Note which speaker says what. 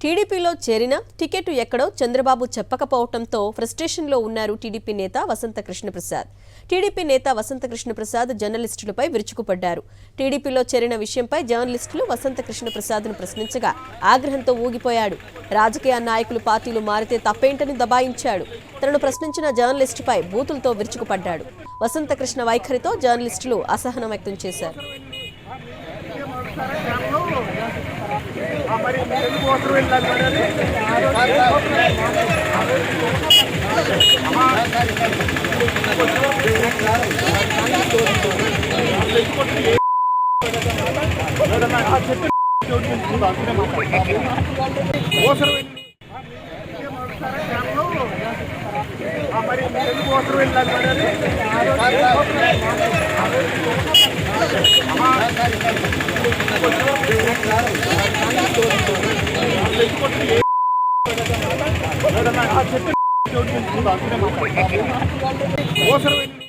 Speaker 1: టీడీపీలో చేరిన టికెట్ ఎక్కడో చంద్రబాబు చెప్పకపోవడంతో ఫ్రస్ట్రేషన్లో ఉన్నారు టీడీపీ నేత వసంత కృష్ణప్రసాద్. టీడీపీ నేత వసంత కృష్ణప్రసాద్ జర్నలిస్టులపై విరుచుకుపడ్డారు. టీడీపీలో చేరిన విషయంపై జర్నలిస్టులు వసంత కృష్ణప్రసాద్ను ప్రశ్నించగా ఆగ్రహంతో ఊగిపోయాడు. రాజకీయ నాయకులు పార్టీలు మారితే తప్పేంటని దబాయించాడు. తనను ప్రశ్నించిన జర్నలిస్టుపై బూతులతో విరుచుకుపడ్డాడు. వసంత కృష్ణ వైఖరితో జర్నలిస్టులు అసహనం వ్యక్తం చేశారు.
Speaker 2: చెప్పి